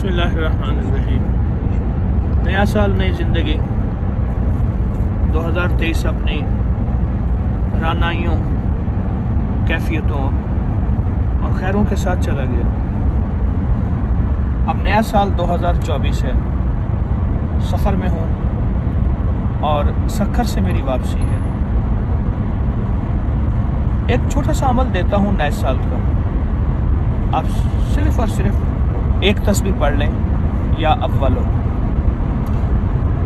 بسم اللہ الرحمن الرحیم۔ نیا سال نئی زندگی 2023 اپنی رانائیوں، کیفیتوں اور خیروں کے ساتھ چلا گیا۔ اب نیا سال 2024 ہے، سفر میں ہوں اور سکھر سے میری واپسی ہے۔ ایک چھوٹا سا عمل دیتا ہوں نئے سال کا، آپ صرف اور صرف ایک تسبیح پڑھ لیں یا اول ہو،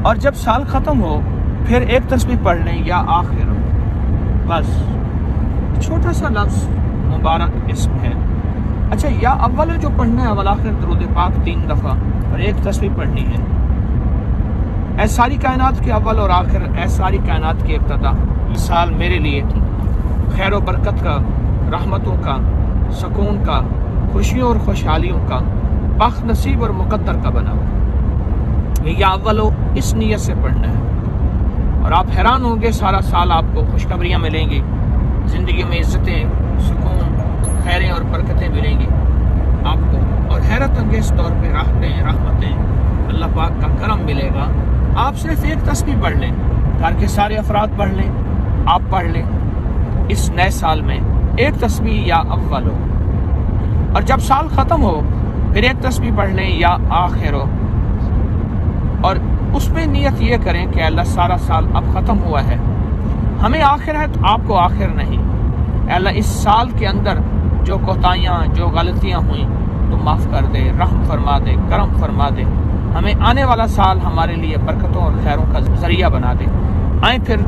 اور جب سال ختم ہو پھر ایک تسبیح پڑھ لیں یا آخر ہو۔ بس چھوٹا سا لفظ مبارک اسم ہے۔ اچھا، یا اول جو پڑھنا ہے اول آخر درود پاک 3 دفعہ اور ایک تسبیح پڑھنی ہے۔ اے ساری کائنات کے اول اور آخر، اے ساری کائنات کی ابتدا، یہ سال میرے لیے خیر و برکت کا، رحمتوں کا، سکون کا، خوشیوں اور خوشحالیوں کا، بخت نصیب اور مقدر کا بنا ہو۔ یا اول ہو اس نیت سے پڑھنا ہے، اور آپ حیران ہوں گے سارا سال آپ کو خوشخبریاں ملیں گی، زندگی میں عزتیں، سکون، خیریں اور برکتیں ملیں گی آپ کو، اور حیرت انگیز طور پہ راحتیں، رحمتیں، اللہ پاک کا کرم ملے گا۔ آپ صرف ایک تسبیح پڑھ لیں، گھر کے سارے افراد پڑھ لیں، آپ پڑھ لیں اس نئے سال میں ایک تسبیح یا اول ہو، اور جب سال ختم ہو پھر ایک تسبیح پڑھ لیں یا آخر ہو، اور اس میں نیت یہ کریں کہ اللہ سارا سال اب ختم ہوا ہے، ہمیں آخر ہے تو آپ کو آخر نہیں۔ اے اللہ اس سال کے اندر جو کوتاہیاں، جو غلطیاں ہوئیں تو معاف کر دے، رحم فرما دے، کرم فرما دے، ہمیں آنے والا سال ہمارے لیے برکتوں اور خیروں کا ذریعہ بنا دے۔ آئیں پھر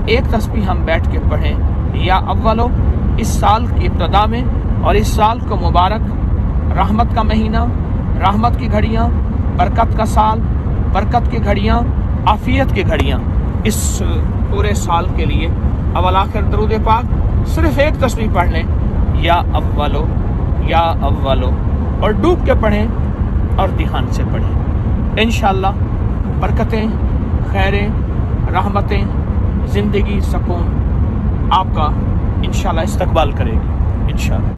ایک تسبیح ہم بیٹھ کے پڑھیں یا اولو اس سال کی ابتدا میں، اور اس سال کو مبارک، رحمت کا مہینہ، رحمت کی گھڑیاں، برکت کا سال، برکت کی گھڑیاں، عافیت کی گھڑیاں، اس پورے سال کے لیے اول آخر درود پاک صرف ایک تسبیح پڑھ لیں یا اولو یا اولو، اور ڈوب کے پڑھیں اور دھیان سے پڑھیں۔ انشاءاللہ برکتیں، خیریں، رحمتیں، زندگی، سکون آپ کا انشاءاللہ استقبال کرے گی انشاءاللہ۔